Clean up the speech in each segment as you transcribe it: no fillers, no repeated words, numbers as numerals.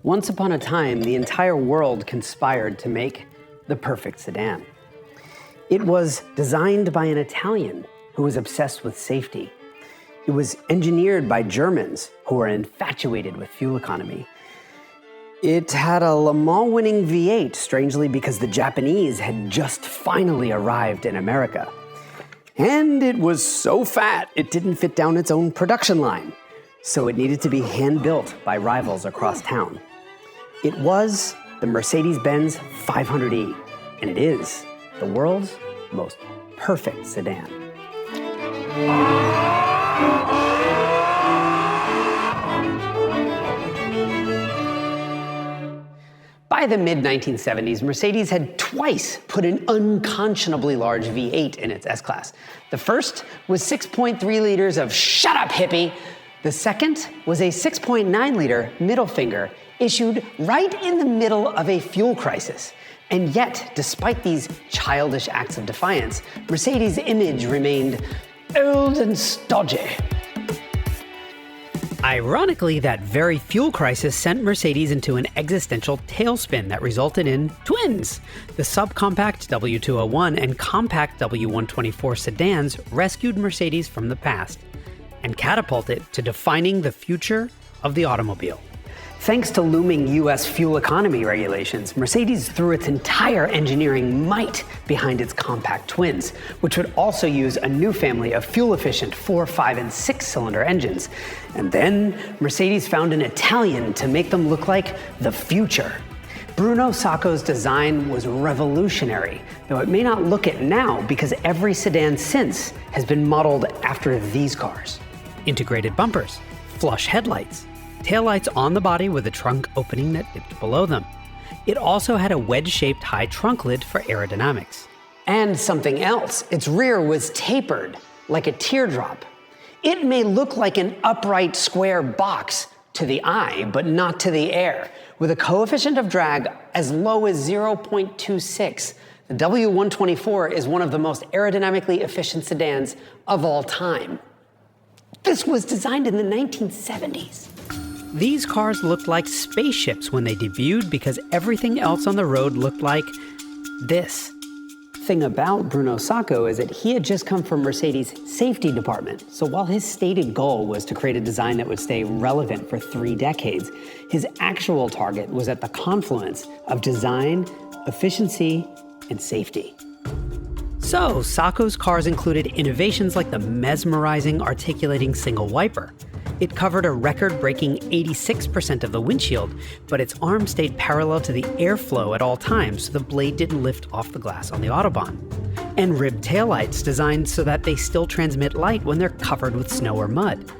Once upon a time, the entire world conspired to make the perfect sedan. It was designed by an Italian who was obsessed with safety. It was engineered by Germans who were infatuated with fuel economy. It had a Le Mans winning V8, strangely because the Japanese had just finally arrived in America. And it was so fat, it didn't fit down its own production line. So it needed to be hand-built by rivals across town. It was the Mercedes-Benz 500e, and it is the world's most perfect sedan. By the mid-1970s, Mercedes had twice put an unconscionably large V8 in its S-Class. The first was 6.3 liters of "shut up, hippie." The second was a 6.9-liter middle finger issued right in the middle of a fuel crisis. And yet, despite these childish acts of defiance, Mercedes' image remained old and stodgy. Ironically, that very fuel crisis sent Mercedes into an existential tailspin that resulted in twins. The subcompact W201 and compact W124 sedans rescued Mercedes from the past and catapulted to defining the future of the automobile. Thanks to looming US fuel economy regulations, Mercedes threw its entire engineering might behind its compact twins, which would also use a new family of fuel-efficient 4, 5, and 6-cylinder engines. And then Mercedes found an Italian to make them look like the future. Bruno Sacco's design was revolutionary, though it may not look it now because every sedan since has been modeled after these cars. Integrated bumpers, flush headlights, taillights on the body with a trunk opening that dipped below them. It also had a wedge-shaped high trunk lid for aerodynamics. And something else, its rear was tapered, like a teardrop. It may look like an upright square box to the eye, but not to the air. With a coefficient of drag as low as 0.26, the W124 is one of the most aerodynamically efficient sedans of all time. This was designed in the 1970s. These cars looked like spaceships when they debuted because everything else on the road looked like this. Thing about Bruno Sacco is that he had just come from Mercedes' safety department. So while his stated goal was to create a design that would stay relevant for 3 decades, his actual target was at the confluence of design, efficiency, and safety. So Sacco's cars included innovations like the mesmerizing articulating single wiper. It covered a record-breaking 86% of the windshield, but its arm stayed parallel to the airflow at all times so the blade didn't lift off the glass on the Autobahn. And ribbed taillights designed so that they still transmit light when they're covered with snow or mud.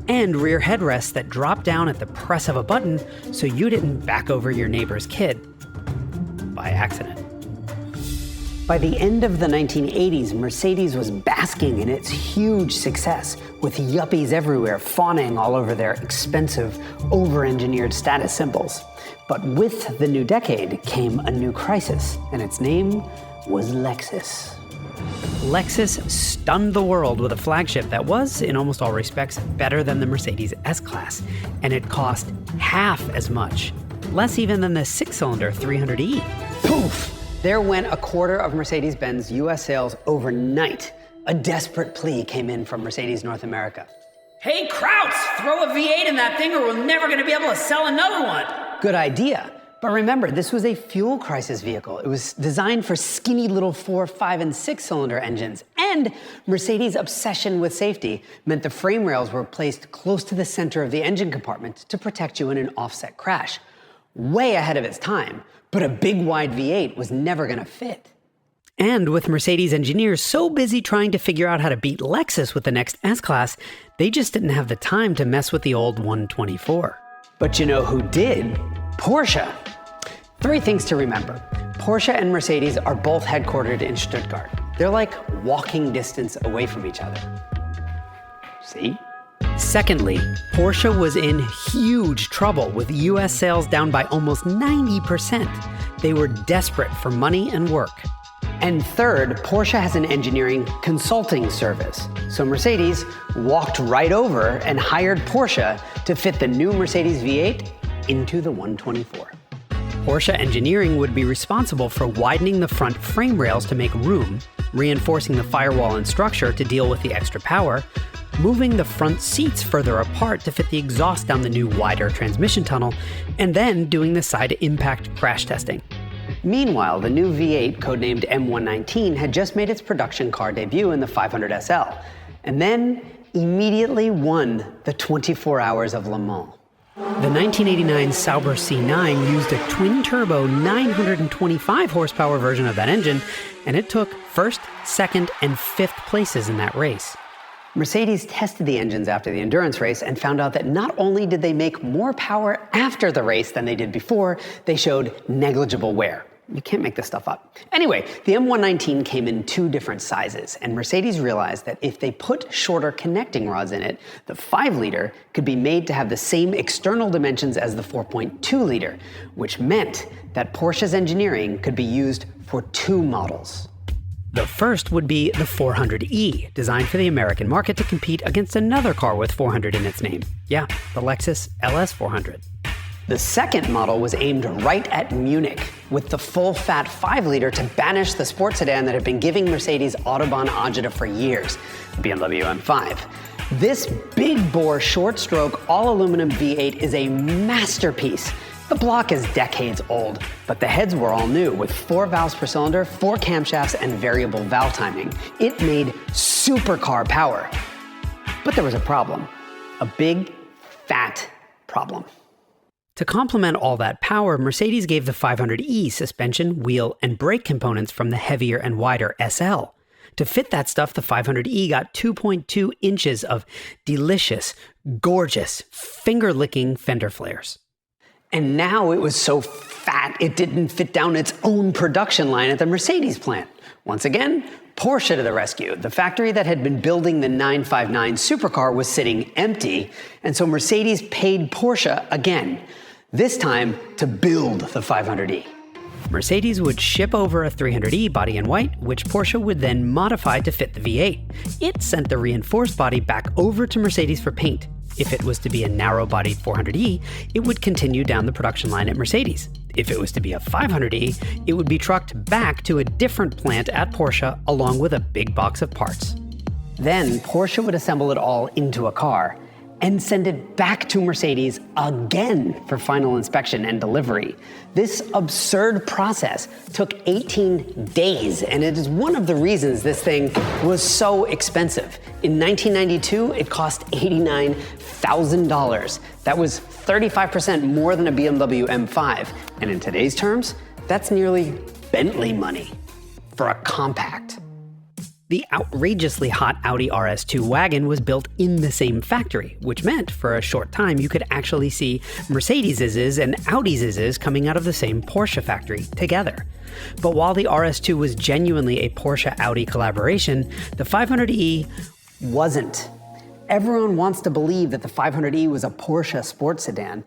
And rear headrests that drop down at the press of a button so you didn't back over your neighbor's kid by accident. By the end of the 1980s, Mercedes was basking in its huge success, with yuppies everywhere fawning all over their expensive, over-engineered status symbols. But with the new decade came a new crisis, and its name was Lexus. Lexus stunned the world with a flagship that was, in almost all respects, better than the Mercedes S-Class, and it cost half as much, less even than the 6-cylinder 300e. Poof! There went a quarter of Mercedes-Benz US sales overnight. A desperate plea came in from Mercedes North America. Hey, Krauts, throw a V8 in that thing or we're never gonna be able to sell another one. Good idea. But remember, this was a fuel crisis vehicle. It was designed for skinny little 4, 5, and 6-cylinder engines. And Mercedes' obsession with safety meant the frame rails were placed close to the center of the engine compartment to protect you in an offset crash. Way ahead of its time, But a big wide V8 was never going to fit. And with Mercedes engineers so busy trying to figure out how to beat Lexus with the next S-Class, they just didn't have the time to mess with the old 124. But you know who did? Porsche. 3 things to remember. Porsche and Mercedes are both headquartered in Stuttgart. They're like walking distance away from each other. See? Secondly, Porsche was in huge trouble with US sales down by almost 90%. They were desperate for money and work. And third, Porsche has an engineering consulting service. So Mercedes walked right over and hired Porsche to fit the new Mercedes V8 into the 124. Porsche engineering would be responsible for widening the front frame rails to make room, reinforcing the firewall and structure to deal with the extra power, moving the front seats further apart to fit the exhaust down the new wider transmission tunnel, and then doing the side impact crash testing. Meanwhile, the new V8, codenamed M119, had just made its production car debut in the 500 SL, and then immediately won the 24 Hours of Le Mans. The 1989 Sauber C9 used a twin-turbo 925 horsepower version of that engine, and it took first, second, and fifth places in that race. Mercedes tested the engines after the endurance race and found out that not only did they make more power after the race than they did before, they showed negligible wear. You can't make this stuff up. Anyway, the M119 came in 2 different sizes, and Mercedes realized that if they put shorter connecting rods in it, the 5-liter could be made to have the same external dimensions as the 4.2-liter, which meant that Porsche's engineering could be used for 2 models. The first would be the 400e, designed for the American market to compete against another car with 400 in its name. Yeah, the Lexus LS400. The second model was aimed right at Munich, with the full-fat 5-liter to banish the sports sedan that had been giving Mercedes Autobahn agita for years, the BMW M5. This big-bore, short-stroke, all-aluminum V8 is a masterpiece. The block is decades old, but the heads were all new, with 4 valves per cylinder, 4 camshafts, and variable valve timing. It made supercar power. But there was a problem. A big, fat problem. To complement all that power, Mercedes gave the 500e suspension, wheel, and brake components from the heavier and wider SL. To fit that stuff, the 500e got 2.2 inches of delicious, gorgeous, finger-licking fender flares. And now it was so fat it didn't fit down its own production line at the Mercedes plant. Once again, Porsche to the rescue. The factory that had been building the 959 supercar was sitting empty, and so Mercedes paid Porsche again, this time to build the 500e. Mercedes would ship over a 300e body in white, which Porsche would then modify to fit the V8. It sent the reinforced body back over to Mercedes for paint. If it was to be a narrow-bodied 400e, it would continue down the production line at Mercedes. If it was to be a 500e, it would be trucked back to a different plant at Porsche along with a big box of parts. Then Porsche would assemble it all into a car and send it back to Mercedes again for final inspection and delivery. This absurd process took 18 days, and it is one of the reasons this thing was so expensive. In 1992, it cost $89,000. That was 35% more than a BMW M5. And in today's terms, that's nearly Bentley money for a compact. The outrageously hot Audi RS2 wagon was built in the same factory, which meant for a short time you could actually see Mercedes' and Audi's coming out of the same Porsche factory together. But while the RS2 was genuinely a Porsche-Audi collaboration, the 500e wasn't. Everyone wants to believe that the 500e was a Porsche sports sedan,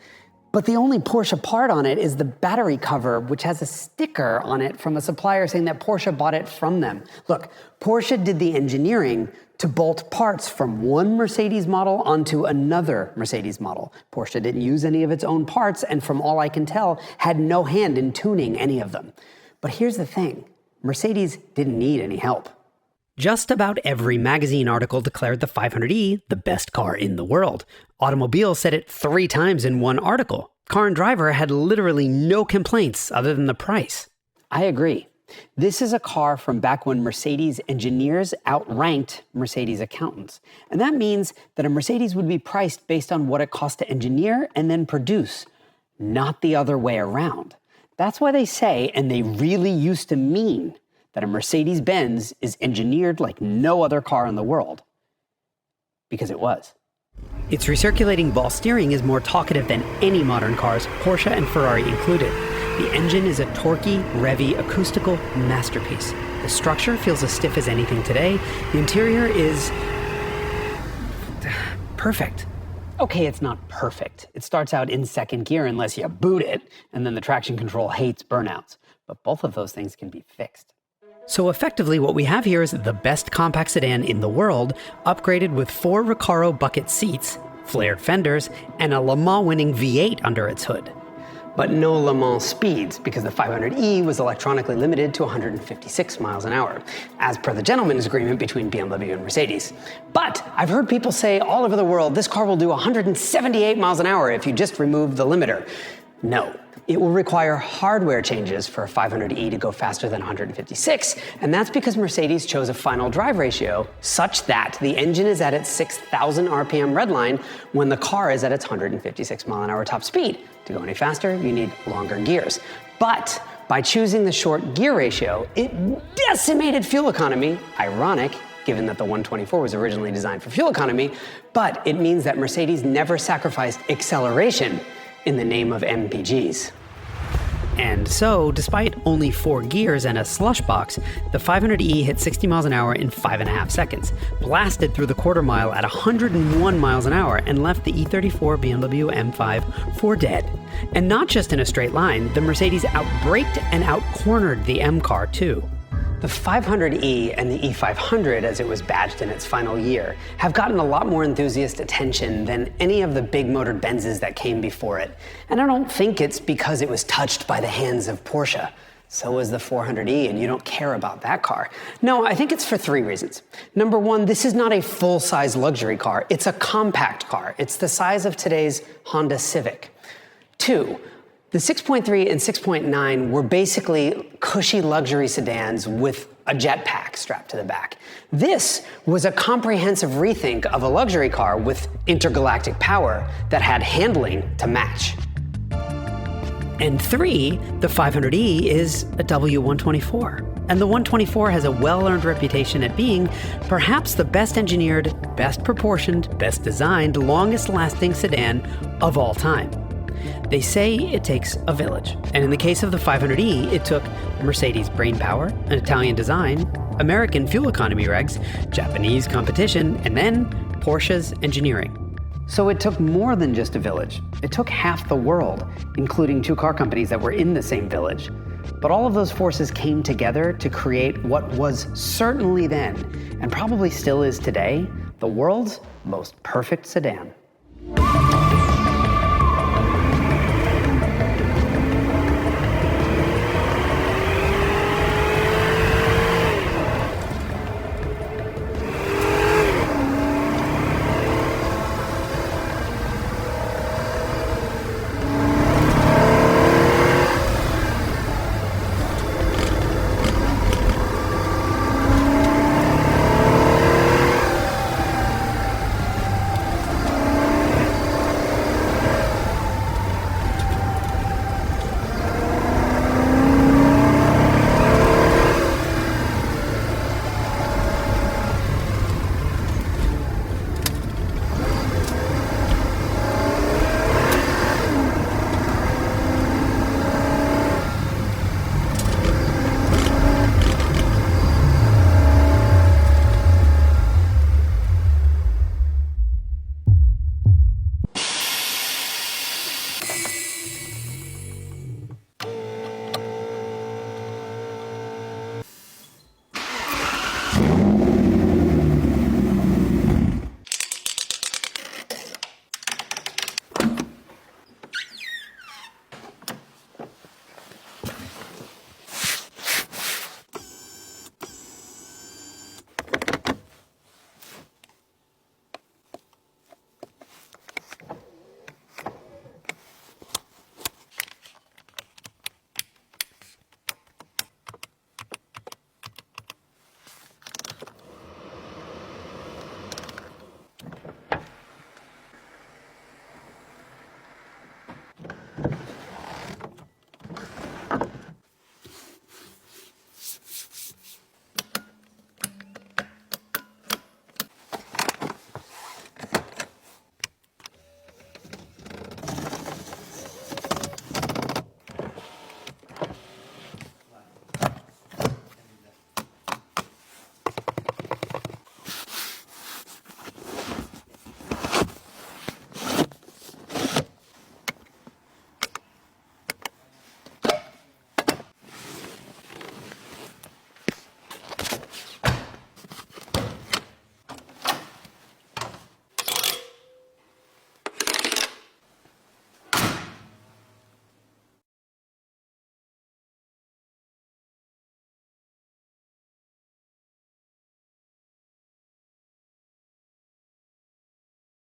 but the only Porsche part on it is the battery cover, which has a sticker on it from a supplier saying that Porsche bought it from them. Look, Porsche did the engineering to bolt parts from one Mercedes model onto another Mercedes model. Porsche didn't use any of its own parts, and from all I can tell, had no hand in tuning any of them. But here's the thing, Mercedes didn't need any help. Just about every magazine article declared the 500e the best car in the world. Automobile said it 3 times in one article. Car and Driver had literally no complaints other than the price. I agree. This is a car from back when Mercedes engineers outranked Mercedes accountants. And that means that a Mercedes would be priced based on what it cost to engineer and then produce, not the other way around. That's why they say, and they really used to mean, that a Mercedes-Benz is engineered like no other car in the world. Because it was. Its recirculating ball steering is more talkative than any modern cars, Porsche and Ferrari included. The engine is a torquey, revvy, acoustical masterpiece. The structure feels as stiff as anything today. The interior is perfect. Okay, it's not perfect. It starts out in second gear unless you boot it, and then the traction control hates burnouts. But both of those things can be fixed. So effectively what we have here is the best compact sedan in the world, upgraded with 4 Recaro bucket seats, flared fenders, and a Le Mans winning V8 under its hood. But no Le Mans speeds, because the 500e was electronically limited to 156 miles an hour, as per the gentleman's agreement between BMW and Mercedes. But I've heard people say all over the world this car will do 178 miles an hour if you just remove the limiter. No. It will require hardware changes for a 500e to go faster than 156, and that's because Mercedes chose a final drive ratio such that the engine is at its 6,000 RPM redline when the car is at its 156 mile an hour top speed. To go any faster, you need longer gears. But by choosing the short gear ratio, it decimated fuel economy. Ironic, given that the 124 was originally designed for fuel economy, but it means that Mercedes never sacrificed acceleration in the name of MPGs. And so, despite only 4 gears and a slush box, the 500e hit 60 miles an hour in 5.5 seconds, blasted through the quarter mile at 101 miles an hour, and left the E34 BMW M5 for dead. And not just in a straight line, the Mercedes outbraked and outcornered the M car too. The 500e and the E500, as it was badged in its final year, have gotten a lot more enthusiast attention than any of the big motored Benzes that came before it. And I don't think it's because it was touched by the hands of Porsche. So was the 400e, and you don't care about that car. No, I think it's for 3 reasons. Number 1, this is not a full-size luxury car. It's a compact car. It's the size of today's Honda Civic. 2, the 6.3 and 6.9 were basically cushy luxury sedans with a jetpack strapped to the back. This was a comprehensive rethink of a luxury car with intergalactic power that had handling to match. And 3, the 500e is a W124. And the 124 has a well-earned reputation at being perhaps the best engineered, best proportioned, best designed, longest-lasting sedan of all time. They say it takes a village, and in the case of the 500e, it took Mercedes brainpower, an Italian design, American fuel economy regs, Japanese competition, and then Porsche's engineering. So it took more than just a village. It took half the world, including 2 car companies that were in the same village. But all of those forces came together to create what was certainly then, and probably still is today, the world's most perfect sedan.